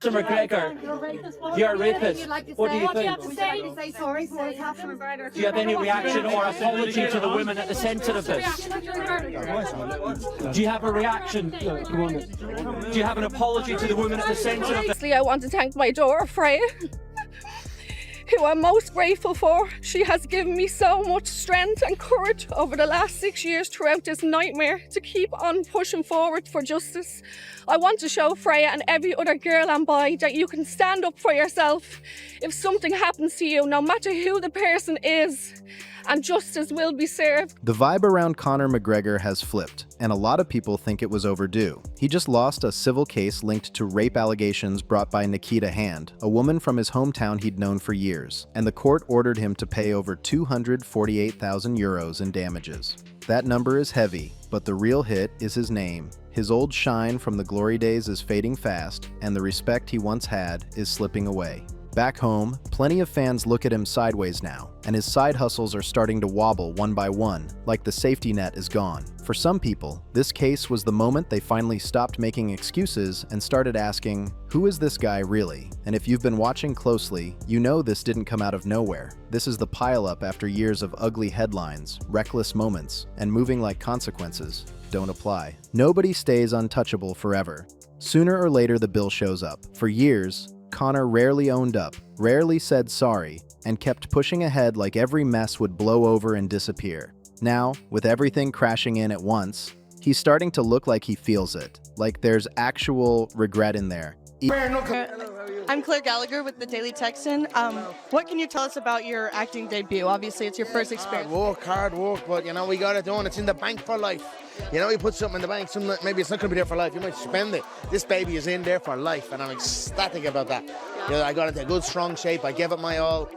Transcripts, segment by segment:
Mr. McGregor, you're a rapist. What do you think? Say sorry for what's happened. Do you have any reaction or apology to the women at the centre of this? Do you have a reaction? Do you have an apology to the women at the centre of this? Firstly, I want to thank my daughter, Freya, who I'm most grateful for. She has given me so much strength and courage over the last 6 years throughout this nightmare to keep on pushing forward for justice. I want to show Freya and every other girl and boy that you can stand up for yourself if something happens to you, no matter who the person is, and justice will be served. The vibe around Conor McGregor has flipped, and a lot of people think it was overdue. He just lost a civil case linked to rape allegations brought by Nikita Hand, a woman from his hometown he'd known for years, and the court ordered him to pay over €248,000 in damages. That number is heavy, but the real hit is his name. His old shine from the glory days is fading fast, and the respect he once had is slipping away. Back home, plenty of fans look at him sideways now, and his side hustles are starting to wobble one by one, like the safety net is gone. For some people, this case was the moment they finally stopped making excuses and started asking, who is this guy really? And if you've been watching closely, you know this didn't come out of nowhere. This is the pileup after years of ugly headlines, reckless moments, and moving like consequences don't apply. Nobody stays untouchable forever. Sooner or later the bill shows up. For years, Conor rarely owned up, rarely said sorry, and kept pushing ahead like every mess would blow over and disappear. Now, with everything crashing in at once, he's starting to look like he feels it, like there's actual regret in there. I'm Claire Gallagher with the Daily Texan. What can you tell us about your acting debut? Obviously, it's your first experience. Hard work, but you know, we got it done. It's in the bank for life. You know, you put something in the bank, maybe it's not going to be there for life. You might spend it. This baby is in there for life, and I'm ecstatic about that. You know, I got it in good, strong shape. I gave it my all.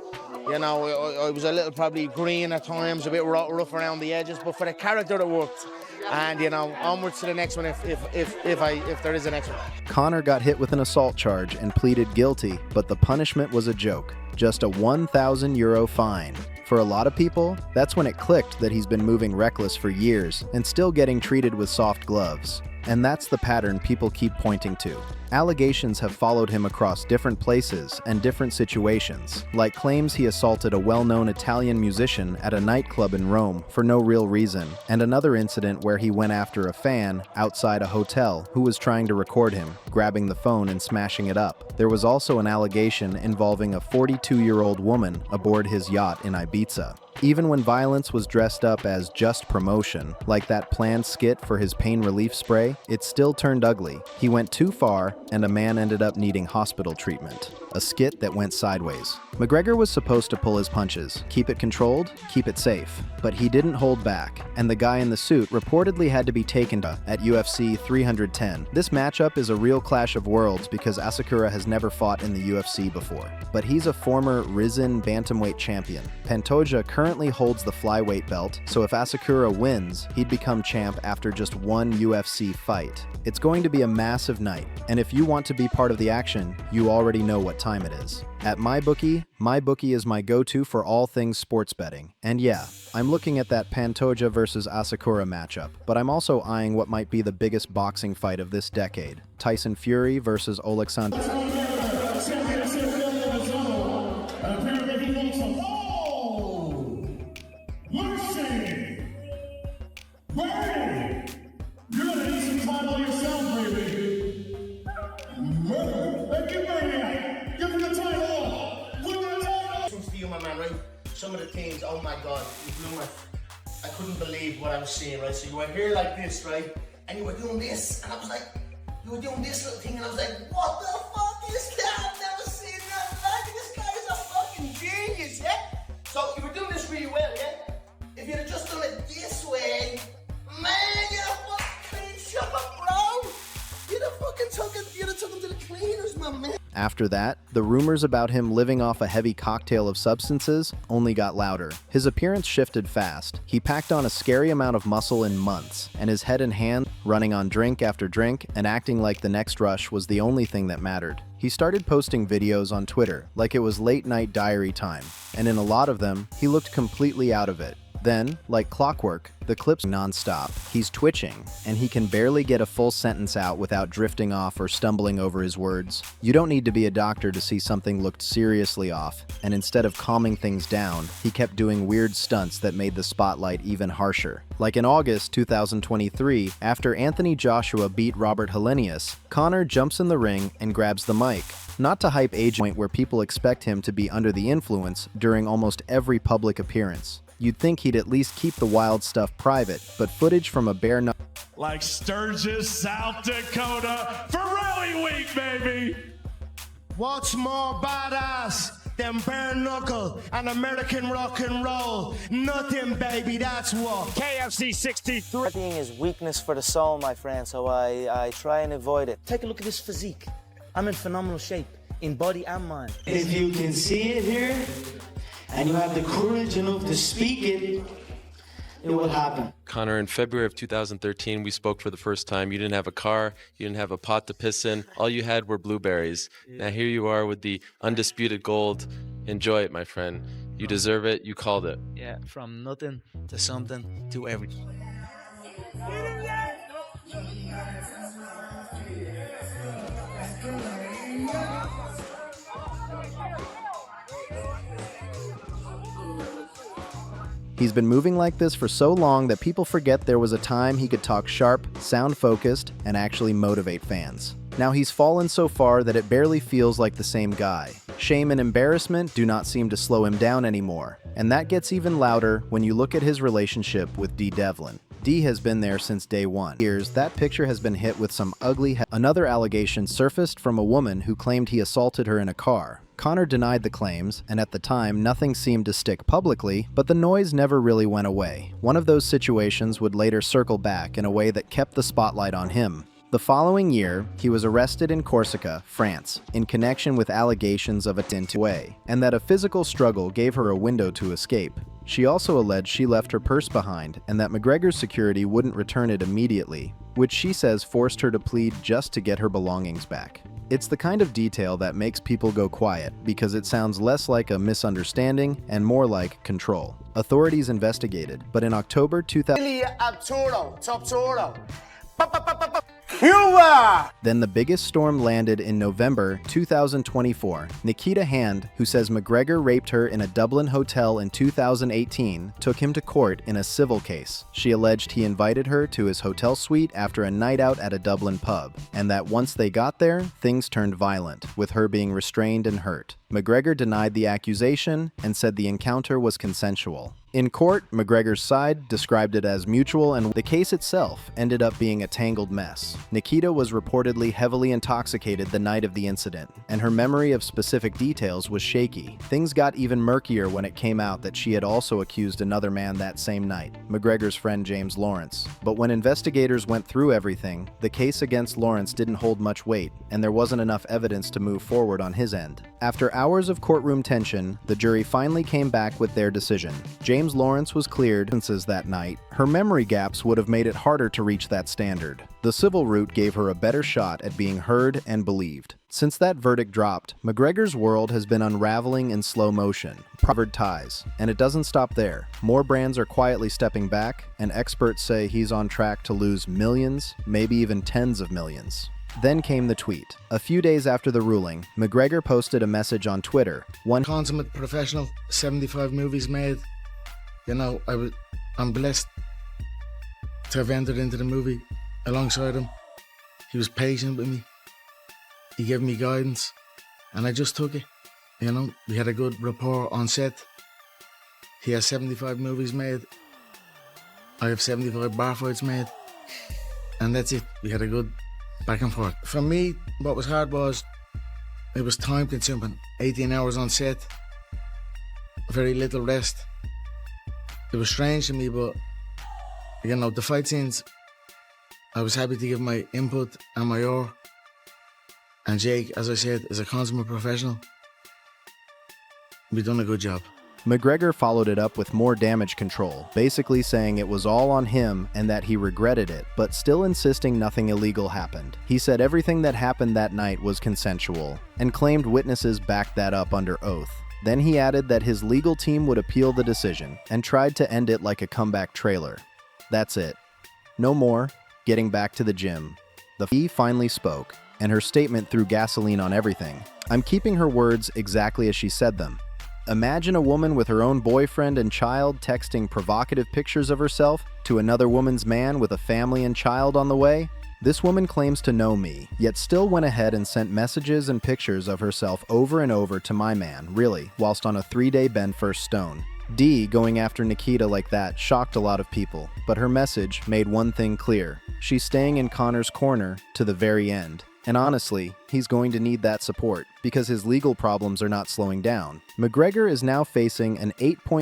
You know, I was a little probably green at times, a bit rough around the edges, but for the character it worked. And you know, onwards to the next one if there is a next one. Conor got hit with an assault charge and pleaded guilty, but the punishment was a joke. Just a €1,000 fine. For a lot of people, that's when it clicked that he's been moving reckless for years and still getting treated with soft gloves. And that's the pattern people keep pointing to. Allegations have followed him across different places and different situations, like claims he assaulted a well-known Italian musician at a nightclub in Rome for no real reason, and another incident where he went after a fan outside a hotel who was trying to record him, grabbing the phone and smashing it up. There was also an allegation involving a 42-year-old woman aboard his yacht in Ibiza. Even when violence was dressed up as just promotion, like that planned skit for his pain relief spray, it still turned ugly. He went too far, and a man ended up needing hospital treatment. A skit that went sideways. McGregor was supposed to pull his punches, keep it controlled, keep it safe. But he didn't hold back, and the guy in the suit reportedly had to be taken to at UFC 310. This matchup is a real clash of worlds because Asakura has never fought in the UFC before. But he's a former risen bantamweight champion. Pantoja currently holds the flyweight belt, so if Asakura wins, he'd become champ after just one UFC fight. It's going to be a massive night, and if you want to be part of the action, you already know what time it is. At MyBookie is my go-to for all things sports betting. And yeah, I'm looking at that Pantoja versus Asakura matchup, but I'm also eyeing what might be the biggest boxing fight of this decade. Tyson Fury versus Oleksandr. Some of the things, oh my God, I couldn't believe what I was seeing, right? So you were here like this, right? And you were doing this, and I was like, you were doing this little thing, and I was like, what the fuck is that? I've never seen that. Like, this guy is a fucking genius, yeah? So you were doing this really well, yeah? If you'd have just done it this way, man, you'd have fucking clean shot, bro. You'd have took him to the cleaners, my man. After that, the rumors about him living off a heavy cocktail of substances only got louder. His appearance shifted fast. He packed on a scary amount of muscle in months, and his head and hand, running on drink after drink and acting like the next rush was the only thing that mattered. He started posting videos on Twitter like it was late-night diary time, and in a lot of them, he looked completely out of it. Then, like clockwork, the clip's non-stop. He's twitching, and he can barely get a full sentence out without drifting off or stumbling over his words. You don't need to be a doctor to see something looked seriously off, and instead of calming things down, he kept doing weird stunts that made the spotlight even harsher. Like in August 2023, after Anthony Joshua beat Robert Helenius, Conor jumps in the ring and grabs the mic. Not to hype age point where people expect him to be under the influence during almost every public appearance. You'd think he'd at least keep the wild stuff private, but footage from a bare knuckle like Sturgis, South Dakota, for Rally Week, baby! What's more badass than bare knuckle and American rock and roll? Nothing, baby, that's what. KFC 63. Partying is weakness for the soul, my friend, so I try and avoid it. Take a look at this physique. I'm in phenomenal shape, in body and mind. If you can see it here, and you have the courage enough to speak it, it will happen. Conor, in February of 2013, we spoke for the first time. You didn't have a car, you didn't have a pot to piss in, all you had were blueberries. Now here you are with the undisputed gold. Enjoy it, my friend. You deserve it, you called it. Yeah, from nothing to something to everything. He's been moving like this for so long that people forget there was a time he could talk sharp, sound focused, and actually motivate fans. Now he's fallen so far that it barely feels like the same guy. Shame and embarrassment do not seem to slow him down anymore, and that gets even louder when you look at his relationship with Dee Devlin. Dee has been there since day one. That picture has been hit with some ugly. Another allegation surfaced from a woman who claimed he assaulted her in a car. Conor denied the claims, and at the time, nothing seemed to stick publicly, but the noise never really went away. One of those situations would later circle back in a way that kept the spotlight on him. The following year, he was arrested in Corsica, France, in connection with allegations of attempt way, and that a physical struggle gave her a window to escape. She also alleged she left her purse behind, and that McGregor's security wouldn't return it immediately, which she says forced her to plead just to get her belongings back. It's the kind of detail that makes people go quiet, because it sounds less like a misunderstanding and more like control. Authorities investigated, but in October 2000, then the biggest storm landed in November 2024. Nikita Hand, who says McGregor raped her in a Dublin hotel in 2018, took him to court in a civil case. She alleged he invited her to his hotel suite after a night out at a Dublin pub, and that once they got there, things turned violent, with her being restrained and hurt. McGregor denied the accusation and said the encounter was consensual. In court, McGregor's side described it as mutual, and the case itself ended up being a tangled mess. Nikita was reportedly heavily intoxicated the night of the incident, and her memory of specific details was shaky. Things got even murkier when it came out that she had also accused another man that same night, McGregor's friend James Lawrence. But when investigators went through everything, the case against Lawrence didn't hold much weight, and there wasn't enough evidence to move forward on his end. After hours of courtroom tension, the jury finally came back with their decision. James Lawrence was cleared since that night. Her memory gaps would have made it harder to reach that standard. The civil route gave her a better shot at being heard and believed. Since that verdict dropped, McGregor's world has been unraveling in slow motion. Severed ties. And it doesn't stop there. More brands are quietly stepping back, and experts say he's on track to lose millions, maybe even tens of millions. Then came the tweet. A few days after the ruling, McGregor posted a message on Twitter. One consummate professional, 75 movies made. You know, I'm blessed to have entered into the movie alongside him. He was patient with me. He gave me guidance, and I just took it. You know, we had a good rapport on set. He has 75 movies made. I have 75 bar fights made. And that's it. We had a good back and forth. For me, what was hard was, it was time consuming. 18 hours on set, very little rest. It was strange to me, but, you know, the fight scenes, I was happy to give my input and my oar. And Jake, as I said, is a consummate professional. We've done a good job. McGregor followed it up with more damage control, basically saying it was all on him and that he regretted it, but still insisting nothing illegal happened. He said everything that happened that night was consensual, and claimed witnesses backed that up under oath. Then he added that his legal team would appeal the decision and tried to end it like a comeback trailer. That's it. No more getting back to the gym. The FE finally spoke, and her statement threw gasoline on everything. I'm keeping her words exactly as she said them. Imagine a woman with her own boyfriend and child texting provocative pictures of herself to another woman's man with a family and child on the way. This woman claims to know me, yet still went ahead and sent messages and pictures of herself over and over to my man, really, whilst on a 3-day bend first stone. D going after Nikita like that shocked a lot of people, but her message made one thing clear. She's staying in Conor's corner to the very end. And honestly, he's going to need that support, because his legal problems are not slowing down. McGregor is now facing an $8.3